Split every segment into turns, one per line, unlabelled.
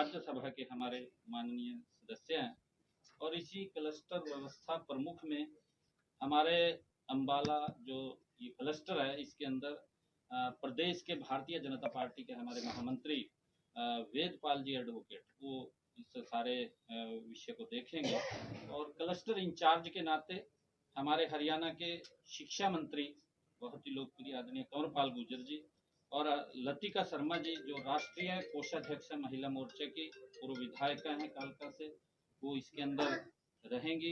राज्यसभा के हमारे माननीय सदस्य हैं और इसी क्लस्टर व्यवस्था प्रमुख में हमारे अम्बाला जो ये क्लस्टर है इसके अंदर प्रदेश के भारतीय जनता पार्टी के हमारे महामंत्री वेदपाल जी एडवोकेट वो इस सारे विषय को देखेंगे और क्लस्टर इंचार्ज के नाते हमारे हरियाणा के शिक्षा मंत्री बहुत ही लोकप्रिय आदरणीय कंवरपाल गुर्जर जी और लतिका शर्मा जी जो राष्ट्रीय कोषाध्यक्ष महिला मोर्चे की पूर्व विधायिका हैं कालका से, वो इसके अंदर रहेंगी।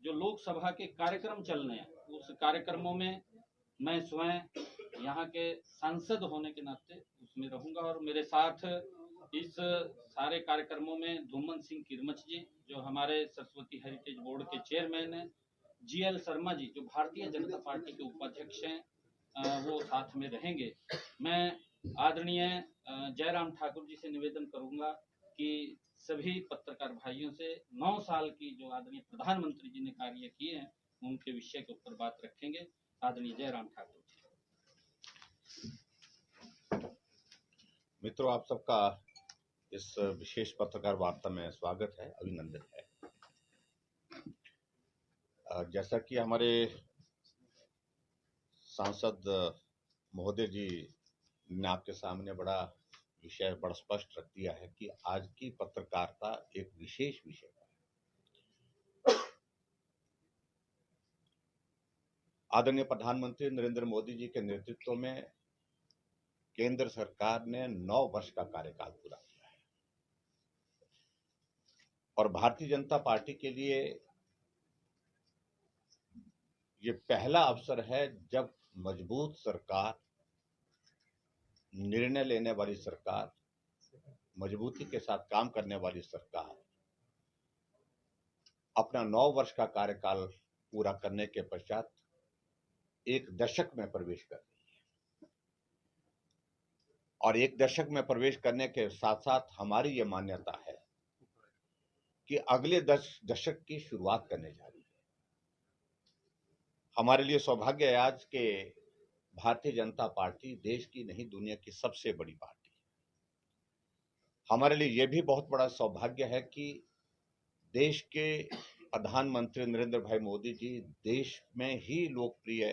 जो लोकसभा के कार्यक्रम चल रहे हैं उस कार्यक्रमों में मैं स्वयं यहाँ के सांसद होने के नाते उसमें रहूंगा और मेरे साथ इस सारे कार्यक्रमों में धूमन सिंह किरमच जी जो हमारे सरस्वती हेरिटेज बोर्ड के चेयरमैन हैं, GL शर्मा जी जो भारतीय जनता पार्टी के उपाध्यक्ष हैं, वो साथ में रहेंगे। मैं आदरणीय जयराम ठाकुर जी से निवेदन करूंगा कि सभी पत्रकार भाइयों से 9 साल की जो आदरणीय प्रधानमंत्री जी ने कार्य किए हैं उनके विषय के ऊपर बात रखेंगे। आदरणीय जयराम ठाकुर जी।
मित्रों, आप सबका इस विशेष पत्रकार वार्ता में स्वागत है, अभिनंदन है। जैसा कि हमारे सांसद महोदय जी ने आपके सामने बड़ा विषय बड़ा स्पष्ट रख दिया है कि आज की पत्रकारिता एक विशेष विषय है। आदरणीय प्रधानमंत्री नरेंद्र मोदी जी के नेतृत्व में केंद्र सरकार ने 9 वर्ष का कार्यकाल पूरा किया है और भारतीय जनता पार्टी के लिए ये पहला अवसर है जब मजबूत सरकार, निर्णय लेने वाली सरकार, मजबूती के साथ काम करने वाली सरकार अपना 9 वर्ष का कार्यकाल पूरा करने के पश्चात एक दशक में प्रवेश कर रही है और एक दशक में प्रवेश करने के साथ साथ हमारी ये मान्यता है कि अगले दशक की शुरुआत करने जा रही है। हमारे लिए सौभाग्य है आज के भारतीय जनता पार्टी देश की नहीं दुनिया की सबसे बड़ी पार्टी है। हमारे लिए यह भी बहुत बड़ा सौभाग्य है कि देश के प्रधानमंत्री नरेंद्र भाई मोदी जी देश में ही लोकप्रिय,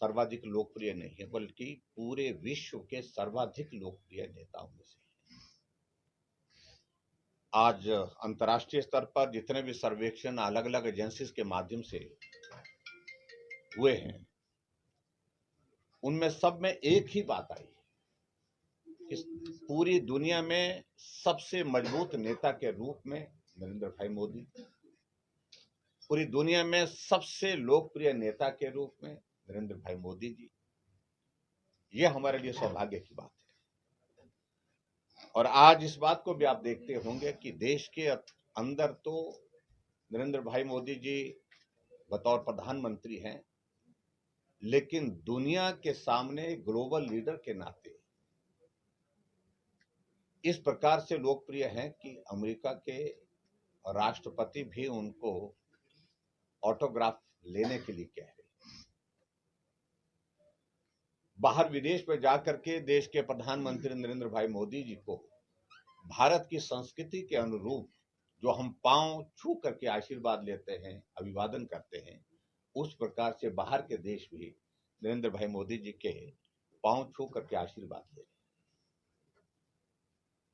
सर्वाधिक लोकप्रिय नहीं है बल्कि पूरे विश्व के सर्वाधिक लोकप्रिय नेताओं में से हैं। आज अंतर्राष्ट्रीय स्तर पर जितने भी सर्वेक्षण अलग अलग एजेंसीज के माध्यम से हुए हैं उनमें सब में एक ही बात आई कि पूरी दुनिया में सबसे मजबूत नेता के रूप में नरेंद्र भाई मोदी, पूरी दुनिया में सबसे लोकप्रिय नेता के रूप में नरेंद्र भाई मोदी जी, ये हमारे लिए सौभाग्य की बात है। और आज इस बात को भी आप देखते होंगे कि देश के अंदर तो नरेंद्र भाई मोदी जी बतौर प्रधानमंत्री हैं, लेकिन दुनिया के सामने ग्लोबल लीडर के नाते इस प्रकार से लोकप्रिय हैं कि अमेरिका के राष्ट्रपति भी उनको ऑटोग्राफ लेने के लिए कह रहे हैं। बाहर विदेश में जाकर के देश के प्रधानमंत्री नरेंद्र भाई मोदी जी को भारत की संस्कृति के अनुरूप जो हम पांव छू करके आशीर्वाद लेते हैं, अभिवादन करते हैं, उस प्रकार से बाहर के देश भी नरेंद्र भाई मोदी जी के पांव छू करके आशीर्वाद ले रहे हैं।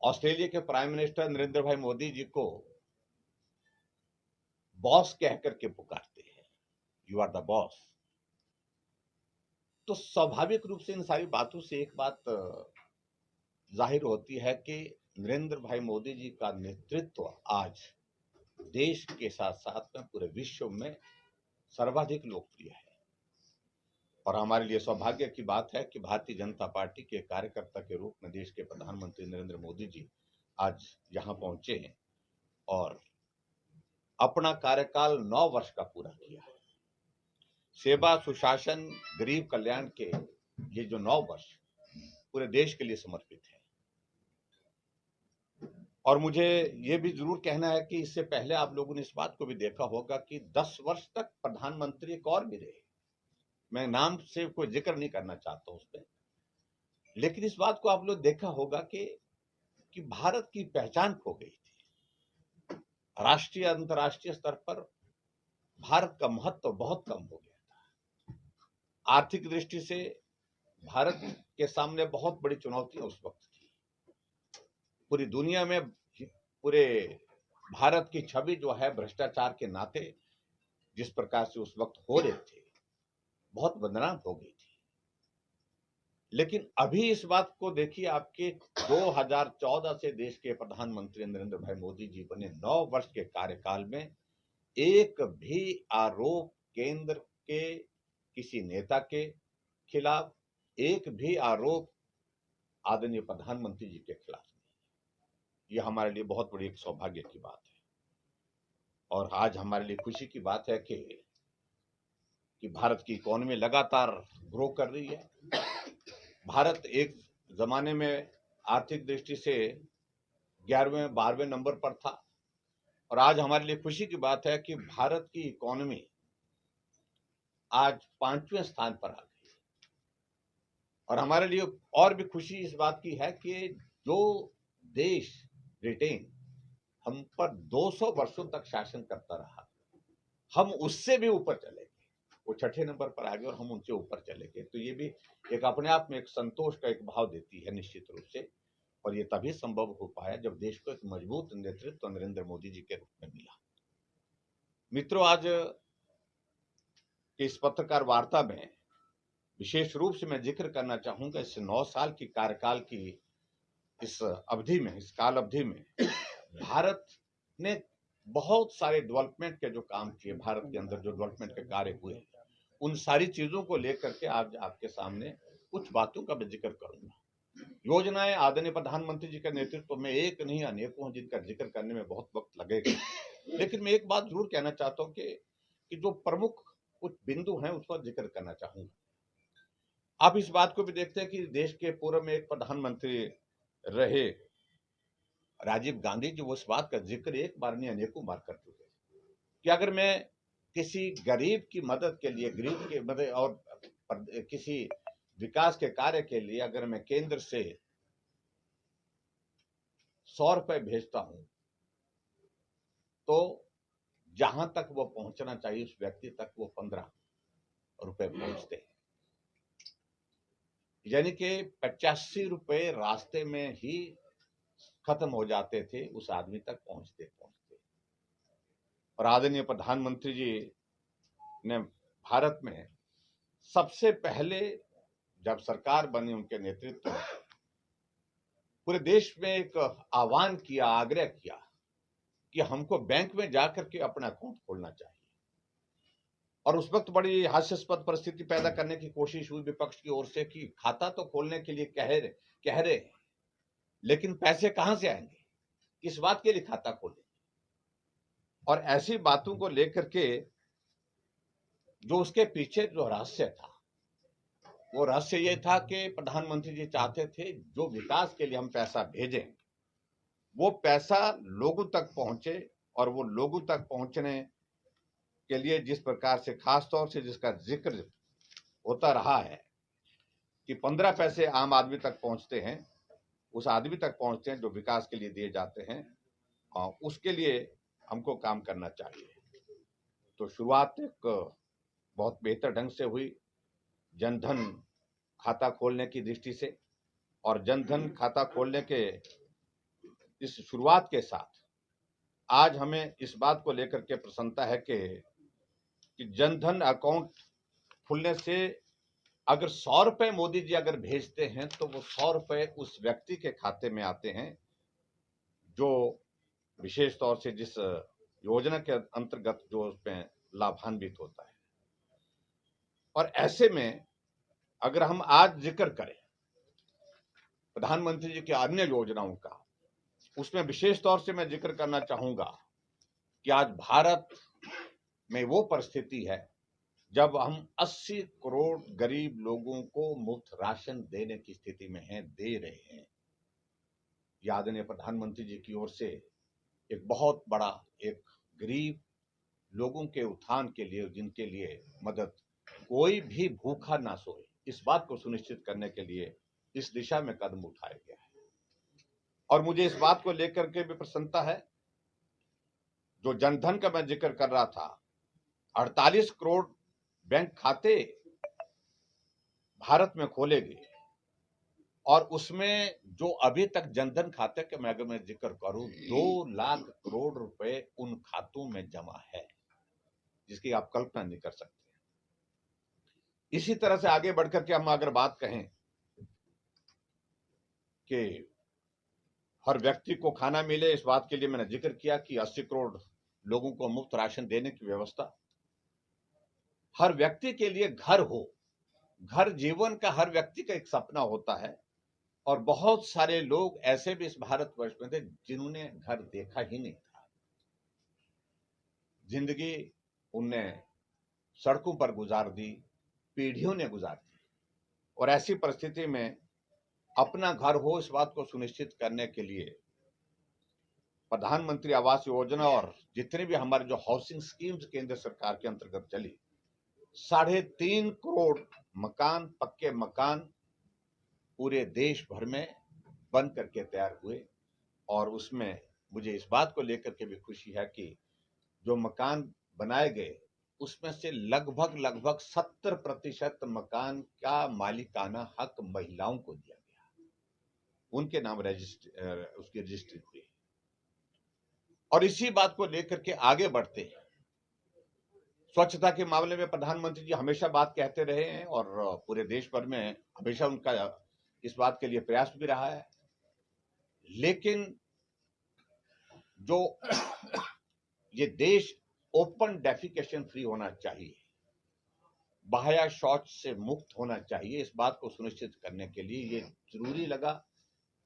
ऑस्ट्रेलिया के प्राइम मिनिस्टर नरेंद्र भाई मोदी जी को बॉस कह करके पुकारते हैं, यू आर द बॉस। तो स्वाभाविक रूप से इन सारी बातों से एक बात जाहिर होती है कि नरेंद्र भाई मोदी जी का नेतृत्व आज देश के साथ साथ में पूरे विश्व में सर्वाधिक लोकप्रिय है। और हमारे लिए सौभाग्य की बात है कि भारतीय जनता पार्टी के कार्यकर्ता के रूप में देश के प्रधानमंत्री नरेंद्र मोदी जी आज यहाँ पहुंचे हैं और अपना कार्यकाल 9 वर्ष का पूरा किया है। सेवा, सुशासन, गरीब कल्याण के ये जो 9 वर्ष पूरे देश के लिए समर्पित है। और मुझे ये भी जरूर कहना है कि इससे पहले आप लोगों ने इस बात को भी देखा होगा कि 10 वर्ष तक प्रधानमंत्री एक और भी रहे। मैं नाम से कोई जिक्र नहीं करना चाहता उस पर, लेकिन इस बात को आप लोग देखा होगा कि कि भारत की पहचान खो गई थी। राष्ट्रीय अंतर्राष्ट्रीय स्तर पर भारत का महत्व बहुत कम हो गया था। आर्थिक दृष्टि से भारत के सामने बहुत बड़ी चुनौतियां उस वक्त थी। पूरी दुनिया में पूरे भारत की छवि जो है भ्रष्टाचार के नाते जिस प्रकार से उस वक्त हो रहे थे, बहुत बदनाम हो गई थी। लेकिन अभी इस बात को देखिए, आपके 2014 से देश के प्रधानमंत्री नरेंद्र भाई मोदी जी बने 9 वर्ष के कार्यकाल में एक भी आरोप केंद्र के किसी नेता के खिलाफ, एक भी आरोप आदरणीय प्रधानमंत्री जी के खिलाफ नहीं। यह हमारे लिए बहुत बड़ी एक सौभाग्य की बात है और आज हमारे लिए खुशी की बात है कि भारत की इकोनॉमी लगातार ग्रो कर रही है। भारत एक जमाने में आर्थिक दृष्टि से 11वें 12वें नंबर पर था और आज हमारे लिए खुशी की बात है कि भारत की इकोनॉमी आज 5वें स्थान पर आ गई। और हमारे लिए और भी खुशी इस बात की है कि जो देश ब्रिटेन हम पर 200 वर्षों तक शासन करता रहा, हम उससे भी ऊपर चले गए। वो 6ठे नंबर पर आ गए और हम उनसे ऊपर चले गए। तो ये भी एक अपने आप में एक संतोष का एक भाव देती है निश्चित रूप से। और ये तभी संभव हो पाया जब देश को एक मजबूत नेतृत्व नरेंद्र मोदी जी के रूप में मिला। मित्रों, आज के इस पत्रकार वार्ता में विशेष रूप से मैं जिक्र करना चाहूंगा इस 9 साल की कार्यकाल की इस अवधि में, इस काल अवधि में भारत ने बहुत सारे डेवलपमेंट के जो काम किए, भारत के अंदर जो डेवलपमेंट के कार्य हुए, उन सारी चीजों को लेकर के आज आपके सामने कुछ बातों का मैं जिक्र करूंगा। योजनाएं आदरणीय प्रधानमंत्री जी के नेतृत्व में एक नहीं अनेकों, जिनका जिक्र करने में बहुत वक्त लगेगा। लेकिन मैं एक बात जरूर कहना चाहता हूं कि जो प्रमुख कुछ बिंदु हैं उस पर जिक्र करना चाहूंगा। आप इस बात को भी देखते हैं कि देश के पूर्व में एक प्रधानमंत्री रहे राजीव गांधी जी, वो इस बात का जिक्र एक बार नहीं अनेकों बार कर चुके कि अगर मैं किसी गरीब की मदद के लिए, गरीब की मदद और किसी विकास के कार्य के लिए अगर मैं केंद्र से 100 रुपए भेजता हूं तो जहां तक वो पहुंचना चाहिए उस व्यक्ति तक वो 15 रुपए पहुंचते हैं। यानी कि 85 रुपए रास्ते में ही खत्म हो जाते थे उस आदमी तक पहुंचते पहुंचते। और आदरणीय प्रधानमंत्री जी ने भारत में सबसे पहले जब सरकार बनी, उनके नेतृत्व में पूरे देश में एक आह्वान किया, आग्रह किया कि हमको बैंक में जाकर के अपना अकाउंट खोलना चाहिए। और उस वक्त बड़ी हास्यास्पद परिस्थिति पैदा करने की कोशिश हुई विपक्ष की ओर से कि खाता तो खोलने के लिए कह रहे हैं, लेकिन पैसे कहां से आएंगे, किस बात के लिए खाता खोले। और ऐसी बातों को लेकर के जो उसके पीछे जो रहस्य था, वो रहस्य ये था कि प्रधानमंत्री जी चाहते थे जो विकास के लिए हम पैसा भेजें वो पैसा लोगों तक पहुंचे। और वो लोगों तक पहुंचने के लिए जिस प्रकार से खास तौर से जिसका जिक्र होता रहा है कि 15 पैसे आम आदमी तक पहुंचते हैं, उस आदमी तक पहुंचते हैं जो विकास के लिए दिए जाते हैं, और उसके लिए हमको काम करना चाहिए। तो शुरुआत एक बहुत बेहतर ढंग से हुई जनधन खाता खोलने की दृष्टि से। और जनधन खाता खोलने के इस शुरुआत के साथ आज हमें इस बात को लेकर के प्रसन्नता है कि जनधन अकाउंट खुलने से अगर 100 रुपए मोदी जी अगर भेजते हैं तो वो 100 रुपए उस व्यक्ति के खाते में आते हैं जो विशेष तौर से जिस योजना के अंतर्गत जो उसमें लाभान्वित होता है। और ऐसे में अगर हम आज जिक्र करें प्रधानमंत्री जी की अन्य योजनाओं का, उसमें विशेष तौर से मैं जिक्र करना चाहूंगा कि आज भारत में वो परिस्थिति है जब हम 80 करोड़ गरीब लोगों को मुफ्त राशन देने की स्थिति में हैं, दे रहे हैं। आदरणीय प्रधानमंत्री जी की ओर से एक बहुत बड़ा एक गरीब लोगों के उत्थान के लिए, जिनके लिए मदद, कोई भी भूखा ना सोए, इस बात को सुनिश्चित करने के लिए इस दिशा में कदम उठाया गया है। और मुझे इस बात को लेकर के भी प्रसन्नता है, जो जनधन का मैं जिक्र कर रहा था, 48 करोड़ बैंक खाते भारत में खोले गए, और उसमें जो अभी तक जनधन खाते के मैं अगर मैं जिक्र करूं, 2 लाख करोड़ रुपए उन खातों में जमा है, जिसकी आप कल्पना नहीं कर सकते। इसी तरह से आगे बढ़कर के हम अगर बात कहें कि हर व्यक्ति को खाना मिले, इस बात के लिए मैंने जिक्र किया कि 80 करोड़ लोगों को मुफ्त राशन देने की व्यवस्था। हर व्यक्ति के लिए घर हो, घर जीवन का हर व्यक्ति का एक सपना होता है, और बहुत सारे लोग ऐसे भी इस भारतवर्ष में थे जिन्होंने घर देखा ही नहीं था। जिंदगी उनने सड़कों पर गुजार दी, पीढ़ियों ने गुजार दी, और ऐसी परिस्थिति में अपना घर हो, इस बात को सुनिश्चित करने के लिए प्रधानमंत्री आवास योजना और जितने भी हमारे जो हाउसिंग स्कीम्स केंद्र सरकार के अंतर्गत चली, 3.5 करोड़ मकान, पक्के मकान पूरे देश भर में बन करके तैयार हुए। और उसमें मुझे इस बात को लेकर के भी खुशी है कि जो मकान बनाए गए उसमें से लगभग 70% मकान का मालिकाना हक महिलाओं को दिया गया, उनके नाम उसकी रजिस्ट्री हुई। और इसी बात को लेकर के आगे बढ़ते हैं, स्वच्छता के मामले में प्रधानमंत्री जी हमेशा बात कहते रहे हैं, और पूरे देश भर में हमेशा उनका इस बात के लिए प्रयास भी रहा है। लेकिन जो ये देश ओपन डेफिकेशन फ्री होना चाहिए, बाह्य शौच से मुक्त होना चाहिए, इस बात को सुनिश्चित करने के लिए ये जरूरी लगा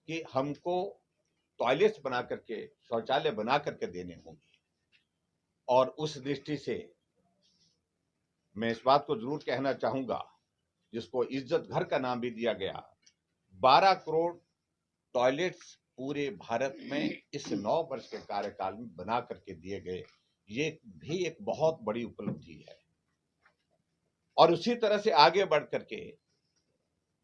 कि हमको टॉयलेट्स बना करके, शौचालय बना करके देने होंगे। और उस दृष्टि से मैं इस बात को जरूर कहना चाहूंगा, जिसको इज्जत घर का नाम भी दिया गया, 12 करोड़ टॉयलेट्स पूरे भारत में इस 9 वर्ष के कार्यकाल में बना करके दिए गए, ये भी एक बहुत बड़ी उपलब्धि है। और उसी तरह से आगे बढ़ करके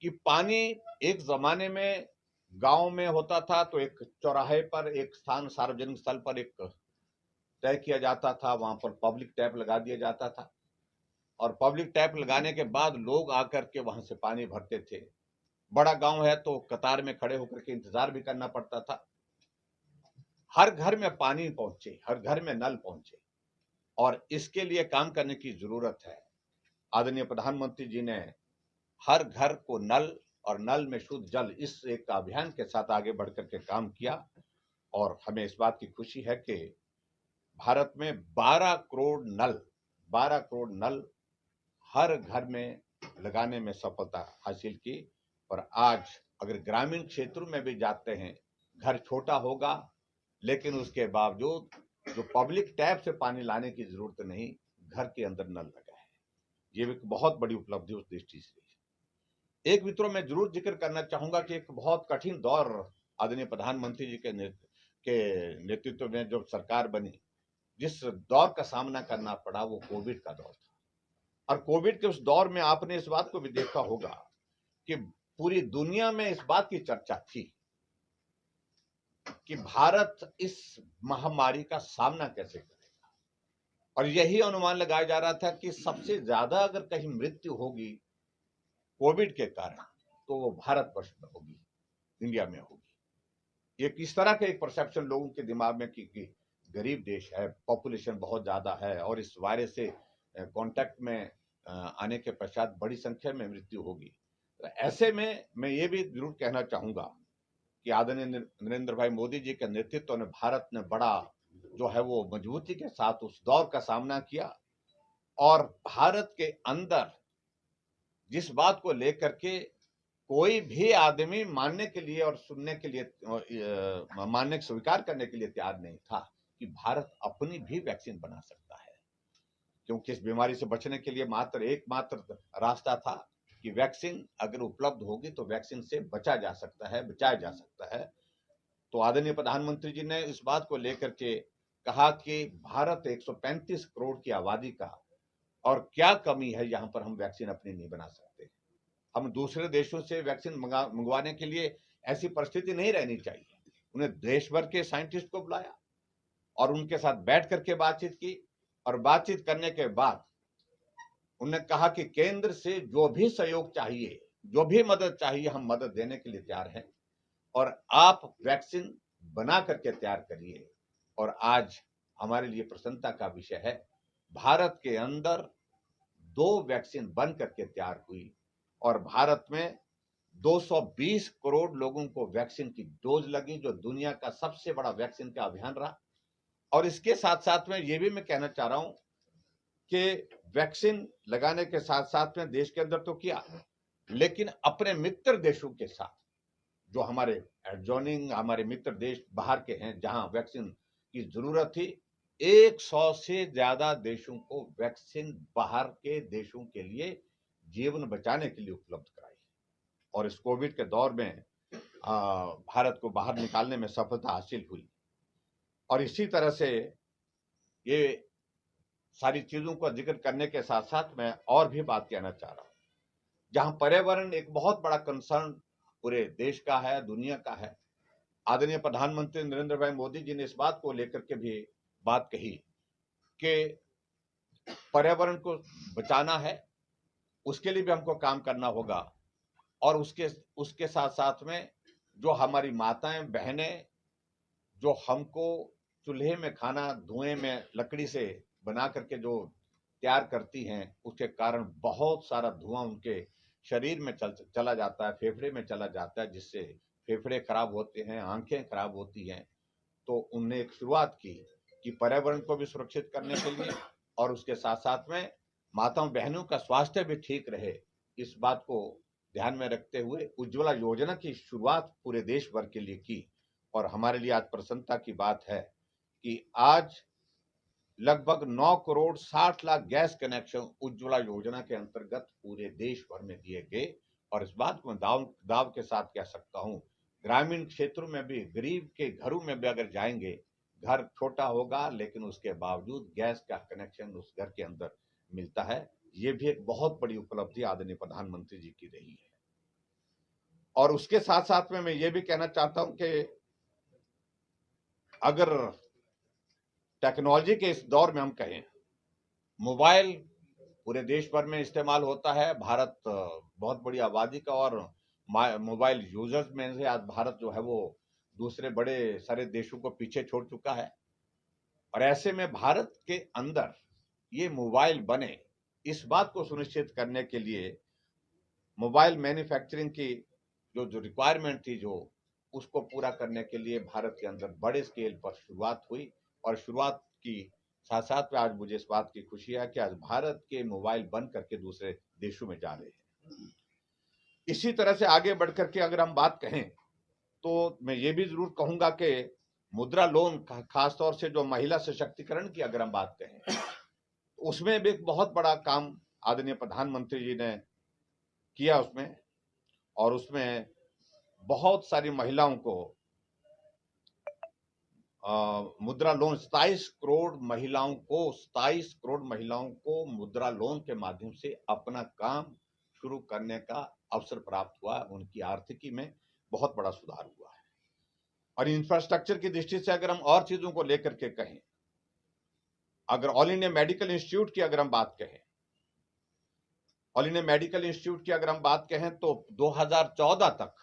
कि पानी एक जमाने में गांव में होता था, तो एक चौराहे पर एक स्थान, सार्वजनिक स्थल पर एक तय किया जाता था, वहां पर पब्लिक टैप लगा दिया जाता था, और पब्लिक टैप लगाने के बाद लोग आकर के वहां से पानी भरते थे। बड़ा गांव है तो कतार में खड़े होकर के इंतजार भी करना पड़ता था। हर घर में पानी पहुंचे, हर घर में नल पहुंचे, और इसके लिए काम करने की जरूरत है। आदरणीय प्रधानमंत्री जी ने हर घर को नल और नल में शुद्ध जल, इस एक अभियान के साथ आगे बढ़कर के काम किया। और हमें इस बात की खुशी है कि भारत में 12 करोड़ नल हर घर में लगाने में सफलता हासिल की। और आज अगर ग्रामीण क्षेत्रों में भी जाते हैं, घर छोटा होगा लेकिन उसके बावजूद जो पब्लिक टैप से पानी लाने की जरूरत नहीं, घर के अंदर नल लगा है। ये एक बहुत बड़ी उपलब्धि उस दृष्टि से। एक मित्रों में जरूर जिक्र करना चाहूंगा कि एक बहुत कठिन दौर आदरणीय प्रधानमंत्री जी के नेतृत्व में जो सरकार बनी, जिस दौर का सामना करना पड़ा वो कोविड का दौर था। और कोविड के उस दौर में आपने इस बात को भी देखा होगा कि पूरी दुनिया में इस बात की चर्चा थी कि भारत इस महामारी का सामना कैसे करेगा, और यही अनुमान लगाया जा रहा था कि सबसे ज्यादा अगर कहीं मृत्यु होगी कोविड के कारण तो वो भारतवर्ष में होगी, इंडिया में होगी। एक इस तरह का एक परसेप्शन लोगों के दिमाग में कि गरीब देश है, पॉपुलेशन बहुत ज्यादा है, और इस वायरस से कांटेक्ट में आने के पश्चात बड़ी संख्या में मृत्यु होगी। तो ऐसे में मैं ये भी जरूर कहना चाहूंगा कि आदरणीय नरेंद्र भाई मोदी जी के नेतृत्व में भारत ने बड़ा जो है वो मजबूती के साथ उस दौर का सामना किया। और भारत के अंदर जिस बात को लेकर के कोई भी आदमी मानने के लिए और सुनने के लिए, मानने स्वीकार करने के लिए तैयार नहीं था कि भारत अपनी भी वैक्सीन बना सकता है, क्योंकि इस बीमारी से बचने के लिए एकमात्र रास्ता था कि वैक्सीन अगर उपलब्ध होगी तो वैक्सीन से बचाया जा सकता है। तो आदरणीय प्रधानमंत्री जी ने इस बात को लेकर के कहा कि भारत 135 करोड़ की आबादी का, और क्या कमी है यहां पर हम वैक्सीन अपनी नहीं बना सकते। हम दूसरे देशों से वैक्सीन मंगवाने के लिए ऐसी परिस्थिति नहीं रहनी चाहिए। उन्हें देश भर के साइंटिस्ट को बुलाया और उनके साथ बैठ करके बातचीत की, और बातचीत करने के बाद उन्होंने कहा कि केंद्र से जो भी सहयोग चाहिए, जो भी मदद चाहिए, हम मदद देने के लिए तैयार हैं, और आप वैक्सीन बना करके तैयार करिए। और आज हमारे लिए प्रसन्नता का विषय है, भारत के अंदर 2 वैक्सीन बन करके तैयार हुई और भारत में 220 करोड़ लोगों को वैक्सीन की डोज लगी, जो दुनिया का सबसे बड़ा वैक्सीन का अभियान रहा। और इसके साथ साथ में ये भी मैं कहना चाह रहा हूं कि वैक्सीन लगाने के साथ साथ में देश के अंदर तो किया, लेकिन अपने मित्र देशों के साथ, जो हमारे एडजॉइनिंग हमारे मित्र देश बाहर के हैं जहां वैक्सीन की जरूरत थी, 100 से ज्यादा देशों को वैक्सीन बाहर के देशों के लिए जीवन बचाने के लिए उपलब्ध कराई। और इस कोविड के दौर में भारत को बाहर निकालने में सफलता हासिल हुई। और इसी तरह से ये सारी चीजों का जिक्र करने के साथ साथ मैं और भी बात कहना चाह रहा हूं, जहां पर्यावरण एक बहुत बड़ा कंसर्न पूरे देश का है, दुनिया का है। आदरणीय प्रधानमंत्री नरेंद्र भाई मोदी जी ने इस बात को लेकर के भी बात कही कि पर्यावरण को बचाना है, उसके लिए भी हमको काम करना होगा। और उसके साथ साथ में जो हमारी माताएं बहनें जो हमको चूल्हे में खाना धुएं में लकड़ी से बना करके जो तैयार करती हैं, उसके कारण बहुत सारा धुआं उनके शरीर में चला जाता है, फेफड़े में चला जाता है, जिससे फेफड़े खराब होते हैं, आंखें खराब होती हैं। तो उनने एक शुरुआत की कि पर्यावरण को भी सुरक्षित करने के लिए और उसके साथ साथ में माताओं बहनों का स्वास्थ्य भी ठीक रहे, इस बात को ध्यान में रखते हुए उज्ज्वला योजना की शुरुआत पूरे देश भर के लिए की। और हमारे लिए आज प्रसन्नता की बात है कि आज लगभग 9 करोड़ 60 लाख गैस कनेक्शन उज्ज्वला योजना के अंतर्गत पूरे देश भर में दिए गए। और इस बात को मैं दाव के साथ कह सकता हूं, ग्रामीण क्षेत्रों में भी, गरीब के घरों में भी अगर जाएंगे, घर छोटा होगा लेकिन उसके बावजूद गैस का कनेक्शन उस घर के अंदर मिलता है। ये भी एक बहुत बड़ी उपलब्धि आदरणीय प्रधानमंत्री जी की रही है। और उसके साथ साथ में मैं ये भी कहना चाहता हूं कि अगर टेक्नोलॉजी के इस दौर में हम कहें, मोबाइल पूरे देश भर में इस्तेमाल होता है। भारत बहुत बड़ी आबादी का और मोबाइल यूजर्स में से आज भारत जो है वो दूसरे बड़े सारे देशों को पीछे छोड़ चुका है। और ऐसे में भारत के अंदर ये मोबाइल बने, इस बात को सुनिश्चित करने के लिए मोबाइल मैन्युफैक्चरिंग की जो रिक्वायरमेंट थी, जो उसको पूरा करने के लिए भारत के अंदर बड़े स्केल पर शुरुआत हुई। और शुरुआत की साथ साथ में आज मुझे इस बात की खुशी है कि आज भारत के मोबाइल बन करके दूसरे देशों में जा रहे हैं। इसी तरह से आगे बढ़कर के अगर हम बात कहें तो मैं ये भी जरूर कहूंगा कि मुद्रा लोन, खासतौर से जो महिला सशक्तिकरण की अगर हम बात कहें, उसमें भी एक बहुत बड़ा काम आदरणीय प्रधानमंत्री जी ने किया उसमें। और उसमें बहुत सारी महिलाओं को मुद्रा लोन, 27 करोड़ महिलाओं को मुद्रा लोन के माध्यम से अपना काम शुरू करने का अवसर प्राप्त हुआ। उनकी आर्थिकी में बहुत बड़ा सुधार हुआ है। और इंफ्रास्ट्रक्चर की दृष्टि से अगर हम और चीजों को लेकर के कहें, अगर ऑल इंडिया मेडिकल इंस्टीट्यूट की अगर हम बात कहें, ऑल इंडिया मेडिकल इंस्टीट्यूट की अगर हम बात कहें तो 2014 तक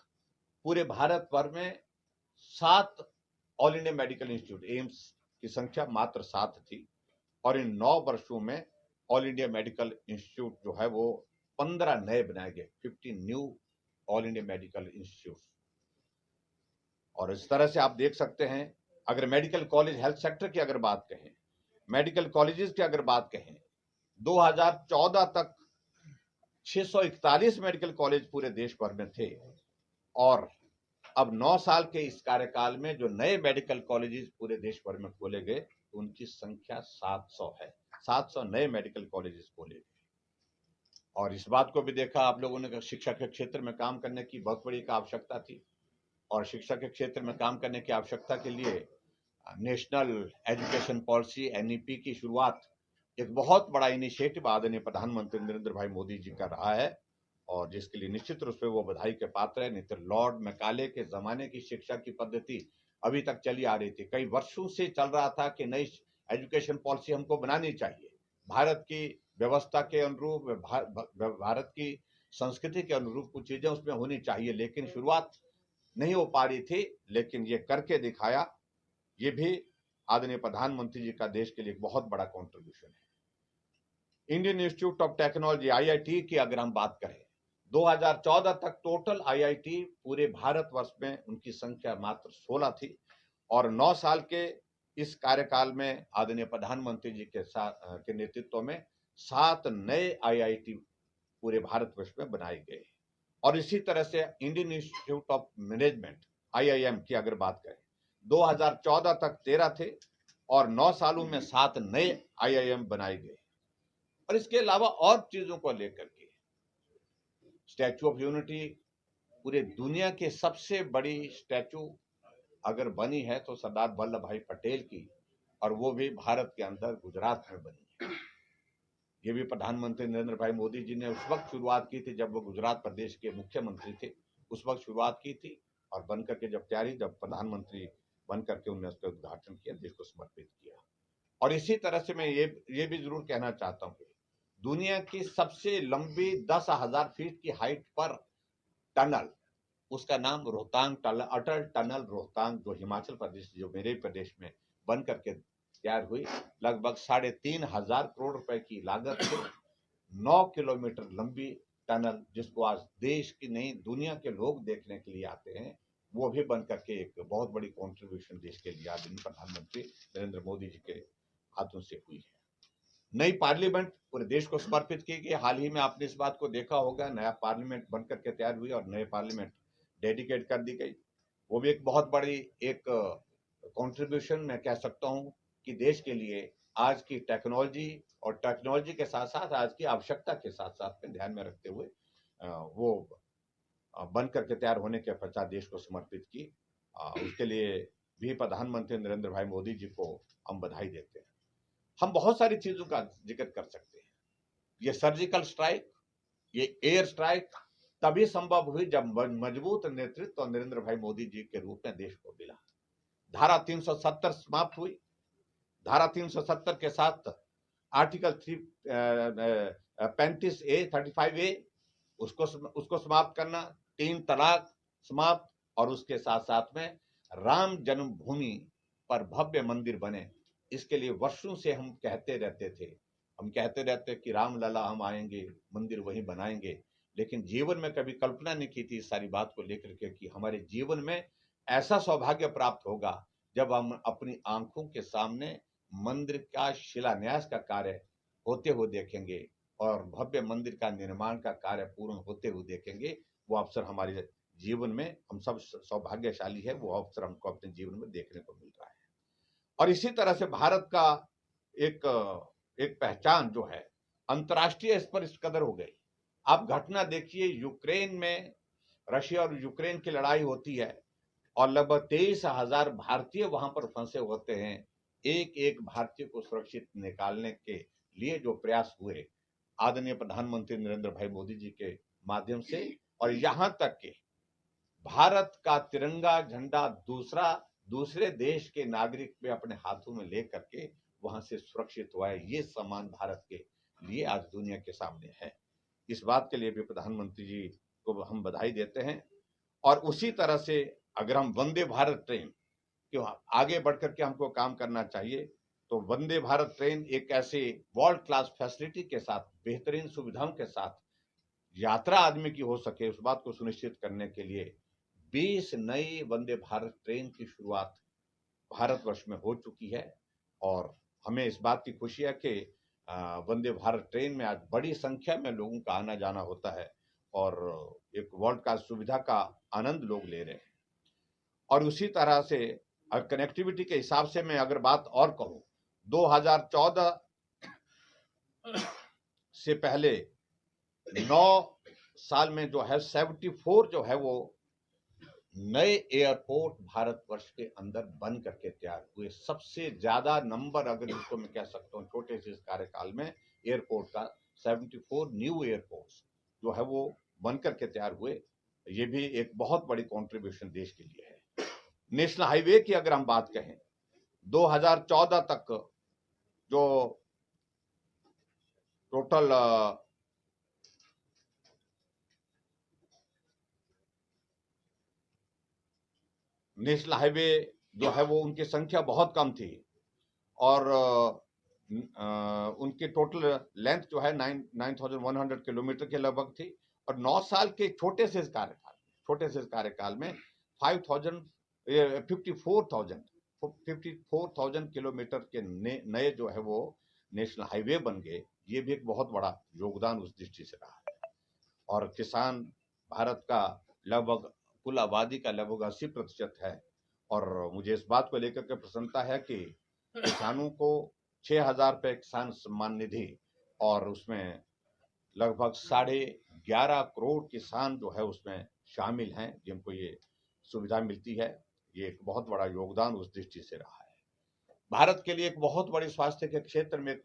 पूरे भारत भर में 7 all India medical institute, AIIMS की संख्या मात्र 7 थी। और इन 9 वर्षों में ऑल इंडिया मेडिकल इंस्टीट्यूट जो है वो 15 नए बनाए गए, 15 knew all India medical institute. और इस तरह से आप देख सकते हैं, अगर मेडिकल कॉलेज हेल्थ सेक्टर की अगर बात कहें, मेडिकल कॉलेजेस की अगर बात कहें, 2014 तक 641 मेडिकल कॉलेज पूरे देश भर में थे। और अब 9 साल के इस कार्यकाल में जो नए मेडिकल कॉलेजेस पूरे देश भर में खोले गए, उनकी संख्या 700 है। 700 नए मेडिकल कॉलेजेस खोले गए। और इस बात को भी देखा आप लोगों ने, शिक्षा के क्षेत्र में काम करने की बहुत बड़ी आवश्यकता थी। और शिक्षा के क्षेत्र में काम करने की आवश्यकता के लिए नेशनल एजुकेशन पॉलिसी NEP की शुरुआत, एक बहुत बड़ा इनिशिएटिव आदरणीय प्रधानमंत्री नरेंद्र भाई मोदी जी का रहा है। और जिसके लिए निश्चित रूप से वो बधाई के पात्र है। नहीं तो लॉर्ड मैकाले के जमाने की शिक्षा की पद्धति अभी तक चली आ रही थी, कई वर्षों से चल रहा था कि नई एजुकेशन पॉलिसी हमको बनानी चाहिए, भारत की व्यवस्था के अनुरूप, भारत की संस्कृति के अनुरूप कुछ चीजें उसमें होनी चाहिए, लेकिन शुरुआत नहीं हो पा रही थी। लेकिन ये करके दिखाया, ये भी आदरणीय प्रधानमंत्री जी का देश के लिए एक बहुत बड़ा कंट्रीब्यूशन है। Indian institute of technology IIT की अगर हम बात करें, 2014 तक टोटल IIT पूरे भारतवर्ष में उनकी संख्या मात्र 16 थी, और 9 साल के इस कार्यकाल में आदरणीय प्रधानमंत्री जी के साथ के नेतृत्व में 7 नए IIT पूरे भारतवर्ष में बनाए गए। और इसी तरह से Indian institute of management IIM की अगर बात करें, 2014 तक 13 थे और 9 सालों में 7 नए IIM बनाए गए। और इसके अलावा और चीजों को लेकर के स्टैचू ऑफ यूनिटी, पूरे दुनिया के सबसे बड़ी स्टैचू अगर बनी है तो सरदार वल्लभ भाई पटेल की, और वो भी भारत के अंदर गुजरात में बनी है। ये भी प्रधानमंत्री नरेंद्र भाई मोदी जी ने उस वक्त शुरुआत की थी जब वो गुजरात प्रदेश के मुख्यमंत्री थे, उस वक्त शुरुआत की थी, और बनकर के जब तैयारी, जब प्रधानमंत्री बनकर के उन्होंने उसका उद्घाटन किया, देश को समर्पित किया। और इसी तरह से मैं ये भी जरूर कहना चाहता हूँ, दुनिया की सबसे लंबी 10,000 फीट की हाइट पर टनल, उसका नाम रोहतांग टनल, अटल टनल रोहतांग, जो हिमाचल प्रदेश, जो मेरे प्रदेश में बन करके तैयार हुई, लगभग 3,500 करोड़ रुपए की लागत से 9 किलोमीटर लंबी टनल, जिसको आज देश की नहीं दुनिया के लोग देखने के लिए आते हैं, वो भी बन करके एक बहुत बड़ी कंट्रीब्यूशन देश के लिए आदरणीय प्रधानमंत्री नरेंद्र मोदी जी के हाथों से हुई है। नई पार्लियामेंट पूरे देश को समर्पित की गई। हाल ही में आपने इस बात को देखा होगा, नया पार्लियामेंट बनकर के तैयार हुई और नए पार्लियामेंट डेडिकेट कर दी गई। वो भी एक बहुत बड़ी एक कंट्रीब्यूशन मैं कह सकता हूं कि देश के लिए आज की टेक्नोलॉजी, और टेक्नोलॉजी के साथ साथ आज की आवश्यकता के साथ साथ में ध्यान में रखते हुए वो बन करके तैयार होने के पश्चात देश को समर्पित की। उसके लिए भी प्रधानमंत्री नरेंद्र भाई मोदी जी को हम बधाई देते हैं। हम बहुत सारी चीजों का जिक्र कर सकते हैं। ये सर्जिकल स्ट्राइक, ये एयर स्ट्राइक तभी संभव हुई जब मजबूत नेतृत्व नरेंद्र भाई मोदी जी के रूप में देश को मिला। धारा 370 समाप्त हुई। धारा 370 के साथ आर्टिकल 35A 35A उसको समाप्त करना, 3 तलाक समाप्त, और उसके साथ साथ में राम जन्मभूमि पर भव्य मंदिर बने। इसके लिए वर्षों से हम कहते रहते कि राम लला हम आएंगे, मंदिर वहीं बनाएंगे, लेकिन जीवन में कभी कल्पना नहीं की थी इस सारी बात को लेकर के कि हमारे जीवन में ऐसा सौभाग्य प्राप्त होगा जब हम अपनी आंखों के सामने मंदिर का शिलान्यास का कार्य होते हुए देखेंगे और भव्य मंदिर का निर्माण का कार्य पूर्ण होते हुए देखेंगे। वो अवसर हमारे जीवन में, हम सब सौभाग्यशाली है, वो अवसर हमको अपने जीवन में देखने को मिल रहा है। और इसी तरह से भारत का एक पहचान जो है अंतर्राष्ट्रीय स्तर पर इस कदर हो गई। आप घटना देखिए, यूक्रेन में रशिया और यूक्रेन की लड़ाई होती है और लगभग 23,000 भारतीय वहां पर फंसे होते हैं। एक एक भारतीय को सुरक्षित निकालने के लिए जो प्रयास हुए आदरणीय प्रधानमंत्री नरेंद्र भाई मोदी जी के माध्यम से, और यहां तक कि भारत का तिरंगा झंडा दूसरे देश के नागरिक पे अपने हाथों में लेकर के वहां से सुरक्षित हुआ है। ये सम्मान भारत के लिए आज दुनिया के सामने है। इस बात के लिए भी प्रधानमंत्री जी को हम बधाई देते हैं। और उसी तरह से अगर हम वंदे भारत ट्रेन क्यों आगे बढ़कर के हमको काम करना चाहिए, तो वंदे भारत ट्रेन एक ऐसे वर्ल्ड क्लास फैसिलिटी के साथ, बेहतरीन सुविधाओं के साथ यात्रा आदमी की हो सके, उस बात को सुनिश्चित करने के लिए 20 नई वंदे भारत ट्रेन की शुरुआत भारतवर्ष में हो चुकी है। और हमें इस बात की खुशी है कि वंदे भारत ट्रेन में आज बड़ी संख्या में लोगों का आना जाना होता है और एक वर्ल्ड क्लास सुविधा का आनंद लोग ले रहे हैं। और उसी तरह से कनेक्टिविटी के हिसाब से मैं अगर बात और कहूं, 2014 से पहले 9 साल में जो है 74 जो है वो नए एयरपोर्ट भारतवर्ष के अंदर बन करके तैयार हुए। सबसे ज्यादा नंबर अगर इसको मैं कह सकता हूँ छोटे से इस कार्यकाल में एयरपोर्ट का, 74 न्यू एयरपोर्ट्स जो है वो बनकर के तैयार हुए, ये भी एक बहुत बड़ी कंट्रीब्यूशन देश के लिए है। नेशनल हाईवे की अगर हम बात कहें, 2014 तक जो टोटल नेशनल हाईवे जो है वो उनकी संख्या बहुत कम थी और उनकी टोटल लेंथ जो है 9,100 किलोमीटर के लगभग थी और 9 साल के छोटे से कार्यकाल में 54,000 किलोमीटर के नए जो है वो नेशनल हाईवे बन गए। ये भी एक बहुत बड़ा योगदान उस दृष्टि से रहा है। और किसान भारत का लगभग कुल आबादी का लगभग 80% है और मुझे इस बात को लेकर के प्रसन्नता है कि किसानों को 6,000 रुपये किसान सम्मान निधि और उसमें लगभग 11.5 करोड़ किसान जो है उसमें शामिल हैं जिनको ये सुविधा मिलती है। ये एक बहुत बड़ा योगदान उस दृष्टि से रहा है। भारत के लिए एक बहुत बड़ी स्वास्थ्य के क्षेत्र में एक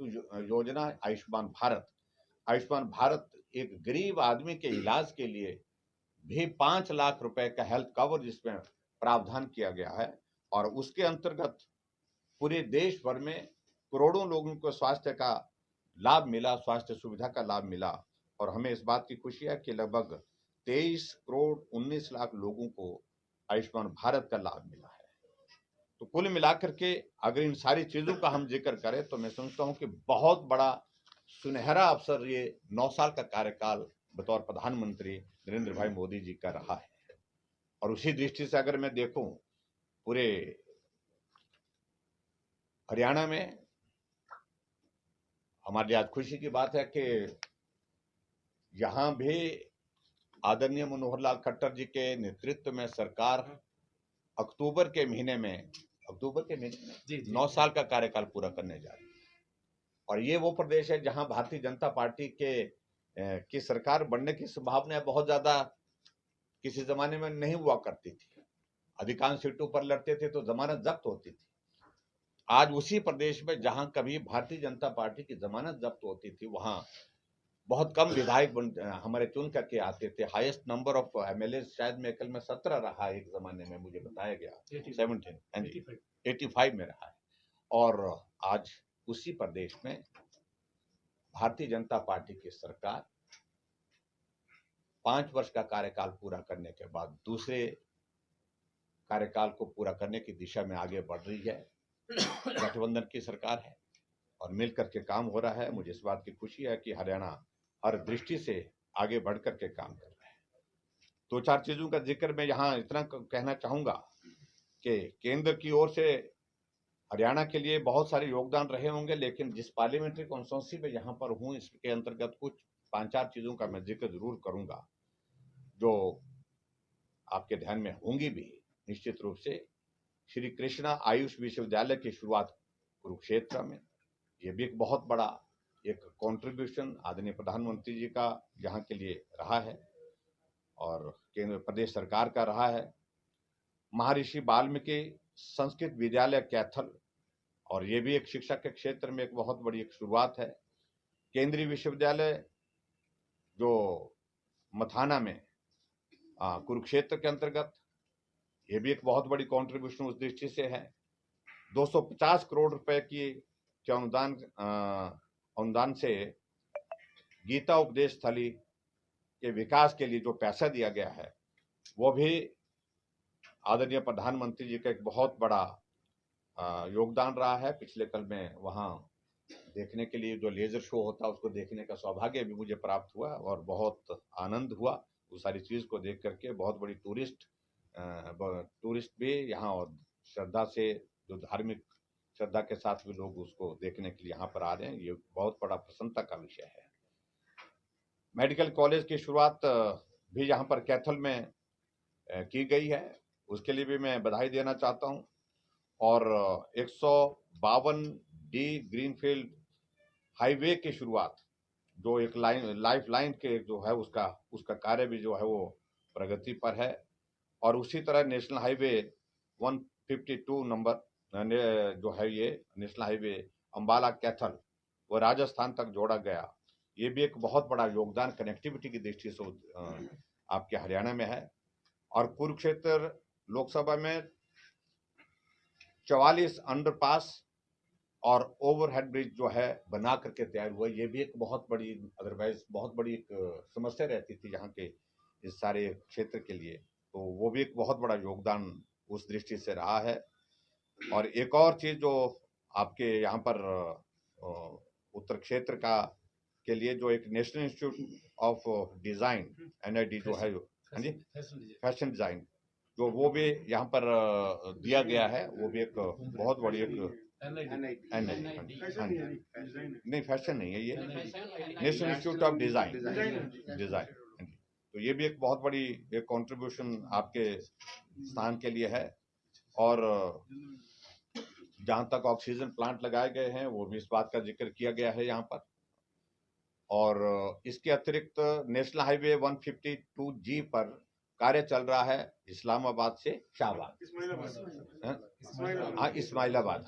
योजना है आयुष्मान भारत। आयुष्मान भारत एक गरीब आदमी के इलाज के लिए भी 5 लाख रुपए का हेल्थ कवर जिसमें प्रावधान किया गया है और उसके अंतर्गत पूरे देश भर में करोड़ों लोगों को स्वास्थ्य का लाभ मिला, स्वास्थ्य सुविधा का लाभ मिला और हमें इस बात की खुशी है कि लगभग 23 करोड़ 19 लाख लोगों को आयुष्मान भारत का लाभ मिला है। तो कुल मिलाकर के अगर इन सारी चीजों का हम जिक्र करें तो मैं समझता हूं कि बहुत बड़ा सुनहरा अवसर ये 9 साल का कार्यकाल बतौर प्रधानमंत्री नरेंद्र भाई मोदी जी का रहा है। और उसी दृष्टि से अगर मैं देखूं पूरे हरियाणा में हमारी आज खुशी की बात है कि यहां भी आदरणीय मनोहर लाल खट्टर जी के नेतृत्व में सरकार अक्टूबर के महीने में 9 साल का कार्यकाल पूरा करने जा रही है। और ये वो प्रदेश है जहां भारतीय जनता पार्टी की सरकार बनने की संभावना बहुत ज्यादा किसी जमाने में नहीं हुआ करती थी। अधिकांश सीटों पर लड़ते थे तो जमानत जब्त होती थी। आज उसी प्रदेश में जहां कभी भारतीय जनता पार्टी की जमानत जब्त होती थी वहां बहुत कम विधायक हमारे चुन करके आते थे। हाईएस्ट नंबर ऑफ एमएलए शायद मेकल में 17 रहा एक जमाने में, मुझे बताया गया 85 में रहा है। और आज उसी प्रदेश में भारतीय जनता पार्टी की सरकार 5 वर्ष का कार्यकाल पूरा करने के बाद दूसरे कार्यकाल को पूरा करने की दिशा में आगे बढ़ रही है। गठबंधन की सरकार है और मिलकर के काम हो रहा है। मुझे इस बात की खुशी है कि हरियाणा हर दृष्टि से आगे बढ़ करके काम कर रहा है। 2-4 चीजों का जिक्र मैं यहाँ इतना कहना चाहूंगा कि केंद्र की ओर से हरियाणा के लिए बहुत सारे योगदान रहे होंगे, लेकिन जिस पार्लियामेंट्री कॉन्स्टिट्यूंसी में यहाँ पर हूँ इसके अंतर्गत कुछ 5-4 चीजों का मैं जिक्र जरूर करूंगा जो आपके ध्यान में होंगी भी निश्चित रूप से। श्री कृष्णा आयुष विश्वविद्यालय की शुरुआत कुरुक्षेत्र में, ये भी एक बहुत बड़ा एक कंट्रीब्यूशन आदरणीय प्रधानमंत्री जी का यहाँ के लिए रहा है और केंद्र प्रदेश सरकार का रहा है। महर्षि वाल्मीकि संस्कृत विद्यालय कैथल, और ये भी एक शिक्षा के क्षेत्र में एक बहुत बड़ी एक शुरुआत है। केंद्रीय विश्वविद्यालय जो मथाना में कुरुक्षेत्र के अंतर्गत, ये भी एक बहुत बड़ी कंट्रीब्यूशन उस दृष्टि से है। 250 करोड़ रुपए की अनुदान से गीता उपदेश स्थली के विकास के लिए जो पैसा दिया गया है वो भी आदरणीय प्रधानमंत्री जी का एक बहुत बड़ा योगदान रहा है। पिछले कल में वहां देखने के लिए जो लेजर शो होता है उसको देखने का सौभाग्य भी मुझे प्राप्त हुआ और बहुत आनंद हुआ उस सारी चीज को देख करके। बहुत बड़ी टूरिस्ट भी यहाँ और श्रद्धा से जो धार्मिक श्रद्धा के साथ भी लोग उसको देखने के लिए यहाँ पर आ रहे हैं, ये बहुत बड़ा प्रसन्नता का विषय है। मेडिकल कॉलेज की शुरुआत भी यहाँ पर कैथल में की गई है, उसके लिए भी मैं बधाई देना चाहता हूँ। और 152D ग्रीनफील्ड हाईवे की शुरुआत जो एक लाइफ लाइन के जो है उसका कार्य भी जो है वो प्रगति पर है। और उसी तरह नेशनल हाईवे 152 नंबर जो है ये नेशनल हाईवे अंबाला कैथल वो राजस्थान तक जोड़ा गया, ये भी एक बहुत बड़ा योगदान कनेक्टिविटी की दृष्टि से आपके हरियाणा में है। और कुरुक्षेत्र लोकसभा में 44 अंडरपास और ओवरहेड ब्रिज जो है बना करके तैयार हुआ। ये भी एक बहुत बड़ी, अदरवाइज बहुत बड़ी एक समस्या रहती थी यहाँ के इस सारे क्षेत्र के लिए, तो वो भी एक बहुत बड़ा योगदान उस दृष्टि से रहा है। और एक और चीज जो आपके यहाँ पर उत्तर क्षेत्र का के लिए जो एक national institute of design NID जो है, हाँ जी, फैशन डिजाइन, जो वो भी यहाँ पर दिया गया है, वो भी एक बहुत बड़ी एक नहीं, फैशन नहीं है ये, नेशनल इंस्टीट्यूट ऑफ डिजाइन। तो ये भी एक बहुत बड़ी एक कंट्रीब्यूशन आपके स्थान के लिए है। और जहां तक ऑक्सीजन प्लांट लगाए गए हैं, वो भी इस बात का जिक्र किया गया है यहाँ पर। और इसके अतिरिक्त नेशनल हाईवे 152G पर कार्य चल रहा है इस्लामाबाद से शाहबाद, इस्माइलाबाद, इस्माइलाबाद,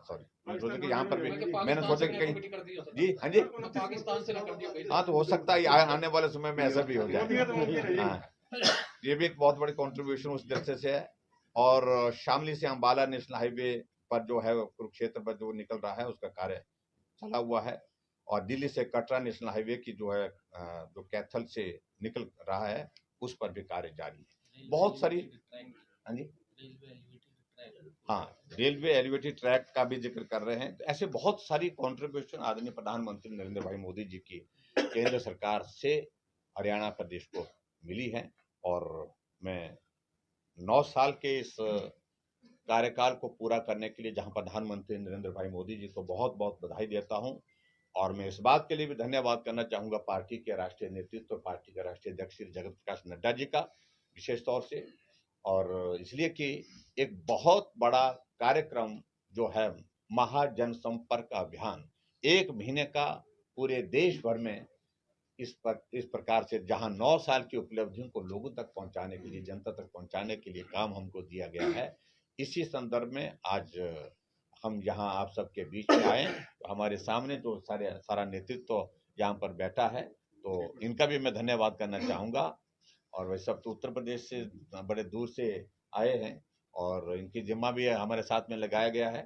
सॉरी, सोचा कि यहाँ पर भी मैंने सोचा कि कहीं जी, हाँ जी,
पाकिस्तान से कर दिया,
हाँ, तो हो सकता है आने वाले समय में ऐसा भी हो जाए। हाँ, ये भी एक बहुत बड़ी कंट्रीब्यूशन उस दृष्टि से है। और शामली से अंबाला नेशनल हाईवे पर जो है कुरुक्षेत्र पर जो निकल रहा है, उसका कार्य चला हुआ है। और दिल्ली से कटरा नेशनल हाईवे की जो है जो कैथल से निकल रहा है, उस पर भी कार्य जारी है। बहुत सारी, हाँ जी, हाँ, रेलवे एलिवेटेड ट्रैक का भी जिक्र कर रहे हैं। तो ऐसे बहुत सारी कंट्रीब्यूशन आदरणीय प्रधानमंत्री नरेंद्र भाई मोदी जी की केंद्र सरकार से हरियाणा प्रदेश को मिली है। और मैं 9 साल के इस कार्यकाल को पूरा करने के लिए जहां प्रधानमंत्री नरेंद्र भाई मोदी जी को बहुत बहुत बधाई देता हूं। और मैं इस बात के लिए भी धन्यवाद करना चाहूंगा पार्टी के राष्ट्रीय नेतृत्व, पार्टी के राष्ट्रीय अध्यक्ष श्री जगत प्रकाश नड्डा जी का विशेष तौर से। और इसलिए कि एक बहुत बड़ा कार्यक्रम जो है महाजन संपर्क अभियान, 1 महीने का पूरे देश भर में इस प्रकार से जहां 9 साल की उपलब्धियों को लोगों तक पहुंचाने के लिए, जनता तक पहुंचाने के लिए काम हमको दिया गया है। इसी संदर्भ में आज हम यहाँ आप सबके बीच में आए, तो हमारे सामने जो सारा नेतृत्व यहाँ पर बैठा है, तो इनका भी मैं धन्यवाद करना चाहूँगा। और वह सब तो उत्तर प्रदेश से बड़े दूर से आए हैं और इनकी जिम्मा भी हमारे साथ में लगाया गया है।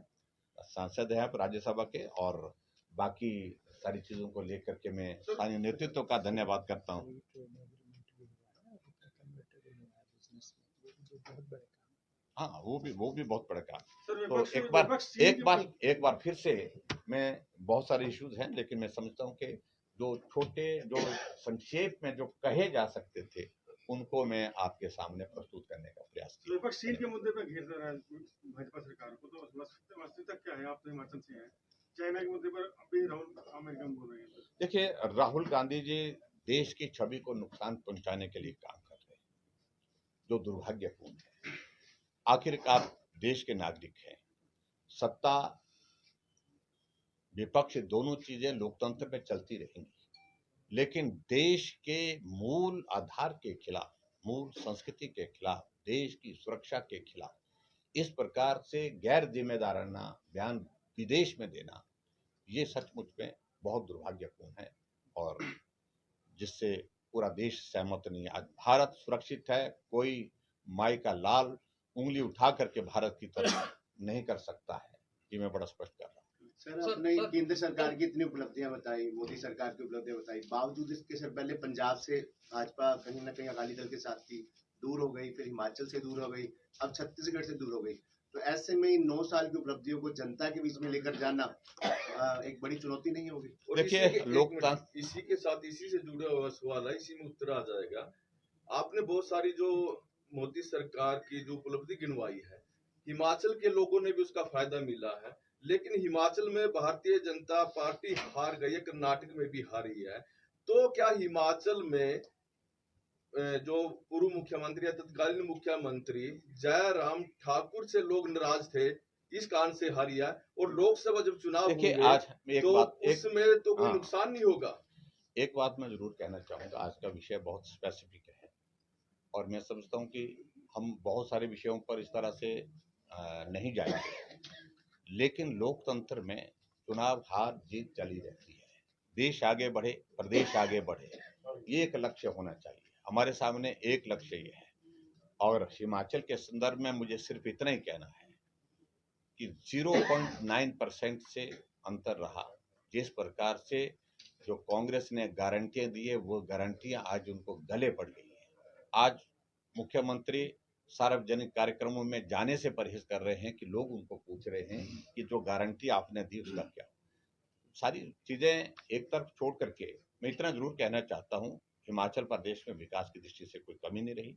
सांसद है राज्यसभा के, और बाकी सारी चीज़ों को लेकर के मैं स्थानीय नेतृत्व का धन्यवाद करता हूँ। हाँ, वो भी बहुत बड़ा काम। तो एक बार फिर से मैं, बहुत सारे इश्यूज हैं, लेकिन मैं समझता हूँ कि जो छोटे, जो संक्षेप में जो कहे जा सकते थे, उनको मैं आपके सामने प्रस्तुत करने का प्रयास किया।
विपक्ष चीन के मुद्दे पर घेर रहा है भाजपा सरकार को, तो वास्तविकता क्या है? आप तो हिमाचल से हैं, चाइना के मुद्दे पर अभी राहुल अमेरिका में बोल रहे हैं।
देखिए, राहुल गांधी जी देश की छवि को नुकसान पहुंचाने के लिए काम कर रहे हैं, जो दुर्भाग्यपूर्ण है। आखिरकार देश के नागरिक हैं, सत्ता विपक्ष दोनों चीजें लोकतंत्र में चलती रहेंगी, लेकिन देश के मूल आधार के खिलाफ, मूल संस्कृति के खिलाफ, देश की सुरक्षा के खिलाफ इस प्रकार से गैर जिम्मेदाराना बयान विदेश में देना, ये सचमुच में बहुत दुर्भाग्यपूर्ण है और जिससे पूरा देश सहमत नहीं है। आज भारत सुरक्षित है, कोई माई का लाल उंगली उठा करके भारत की तरफ नहीं कर सकता है, ये मैं बड़ा स्पष्ट कर रहा हूँ।
सर, आपने केंद्र सरकार की इतनी उपलब्धियां बताई, मोदी सरकार की उपलब्धियां बताई, बावजूद इसके सर पहले पंजाब से भाजपा कहीं ना कहीं अकाली दल के साथ थी, दूर हो गई, फिर हिमाचल से दूर हो गई, अब छत्तीसगढ़ से दूर हो गई। तो ऐसे में 9 साल की उपलब्धियों को जनता के बीच में लेकर जाना एक बड़ी चुनौती नहीं होगी?
देखिए, लोकतंत्र,
इसी के साथ इसी से जुड़ा हुआ सवाल है, इसी में उत्तर आ जाएगा। आपने बहुत सारी जो मोदी सरकार की जो उपलब्धि गिनवाई है, हिमाचल के लोगों ने भी उसका फायदा मिला है, लेकिन हिमाचल में भारतीय जनता पार्टी हार गई है, कर्नाटक में भी हारी है। तो क्या हिमाचल में जो पूर्व मुख्यमंत्री या तत्कालीन मुख्यमंत्री जयराम ठाकुर से लोग नाराज थे, इस कारण से हारी है? और लोकसभा जब चुनाव होंगे तो उसमें तो कोई नुकसान नहीं होगा?
एक बात मैं जरूर कहना चाहूंगा, आज का विषय बहुत स्पेसिफिक है और मैं समझता हूं कि हम बहुत सारे विषयों पर इस तरह से नहीं जाएंगे, लेकिन लोकतंत्र में चुनाव हार जीत चली रहती है। देश आगे बढ़े, प्रदेश आगे बढ़े, ये एक लक्ष्य होना चाहिए। हमारे सामने एक लक्ष्य ये है। और हिमाचल के संदर्भ में मुझे सिर्फ इतना ही कहना है कि 0.9% से अंतर रहा। जिस प्रकार से जो कांग्रेस ने गारंटियां दी है, वो गारंटियां आज उनको गले पड़ गई है। आज मुख्यमंत्री सार्वजनिक कार्यक्रमों में जाने से परहेज कर रहे हैं कि लोग उनको पूछ रहे हैं कि जो गारंटी आपने दी उसका क्या। सारी चीजें एक तरफ छोड़ करके मैं इतना जरूर कहना चाहता हूं, हिमाचल प्रदेश में विकास की दृष्टि से कोई कमी नहीं रही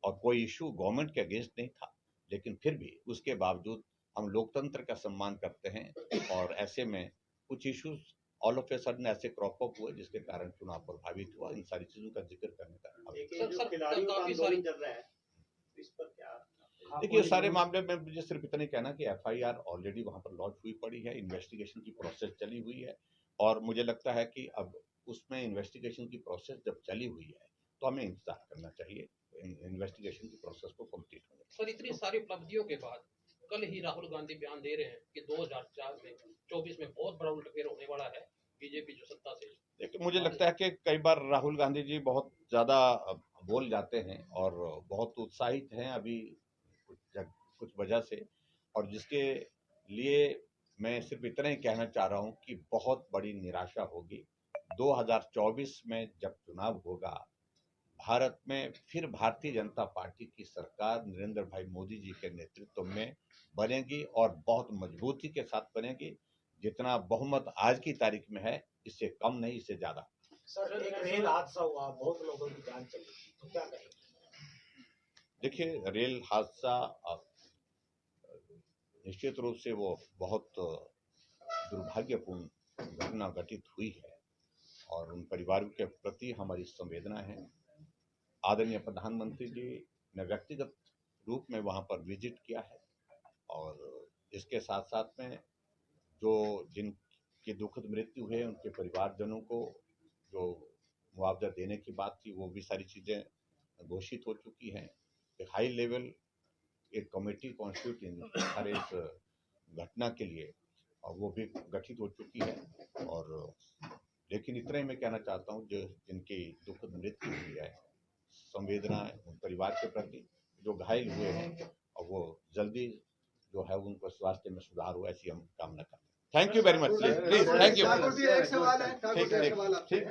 और कोई इशू गवर्नमेंट के अगेंस्ट नहीं था, लेकिन फिर भी उसके बावजूद हम लोकतंत्र का सम्मान करते हैं और ऐसे में कुछ issues all of a sudden ऐसे क्रॉप अप हुए जिसके कारण चुनाव प्रभावित हुआ। इन सारी चीजों का जिक्र करने का देखिए, सारे मामले में मुझे सिर्फ इतना ही कहना कि एफआईआर ऑलरेडी वहां पर लॉन्च हुई पड़ी है, इन्वेस्टिगेशन की प्रोसेस चली हुई है और मुझे लगता है कि अब उसमें इन्वेस्टिगेशन की प्रोसेस जब चली हुई है तो हमें इंतजार करना चाहिए इन्वेस्टिगेशन की प्रोसेस को कंप्लीट होने।
सर, इतनी सारी उपलब्धियों के बाद कल ही राहुल गांधी बयान दे रहे हैं कि 2024 में बहुत बड़ा उलटफेर होने वाला है बीजेपी जो सत्ता से।
देखिए, मुझे लगता है कि कई बार राहुल गांधी जी बहुत ज्यादा बोल जाते हैं और बहुत उत्साहित हैं अभी कुछ वजह से, और जिसके लिए मैं सिर्फ इतना ही कहना चाह रहा हूं कि बहुत बड़ी निराशा होगी 2024 में जब चुनाव होगा। भारत में फिर भारतीय जनता पार्टी की सरकार नरेंद्र भाई मोदी जी के नेतृत्व में बनेगी और बहुत मजबूती के साथ बनेगी। जितना बहुमत आज की तारीख में है, इससे कम नहीं, इससे ज्यादा।
सर, एक रेल हादसा हुआ, बहुत लोगों की जान चली, तो क्या कहेंगे?
देखिए, रेल हादसा निश्चित रूप से वो बहुत दुर्भाग्यपूर्ण घटना घटित हुई है और उन परिवारों के प्रति हमारी संवेदना है। आदरणीय प्रधानमंत्री जी ने व्यक्तिगत रूप में वहां पर विजिट किया है और इसके साथ साथ में जो जिनकी दुखद मृत्यु है उनके परिवारजनों को जो मुआवजा देने की बात थी, वो भी सारी चीजें घोषित हो चुकी हैं। एक हाई लेवल एक कमेटी कॉन्स्टिट्यूट हर इस घटना के लिए और वो भी गठित हो चुकी है। और लेकिन इतना ही मैं कहना चाहता हूँ, जो जिनकी दुखद मृत्यु हुई है, संवेदना उन परिवार के प्रति, जो घायल हुए हैं और वो जल्दी जो है उनको स्वास्थ्य में सुधार हो, ऐसी हम कामना करते हैं। Thank you very much. Please, thank you.
Thakur ji, एक सवाल है।
ठीक।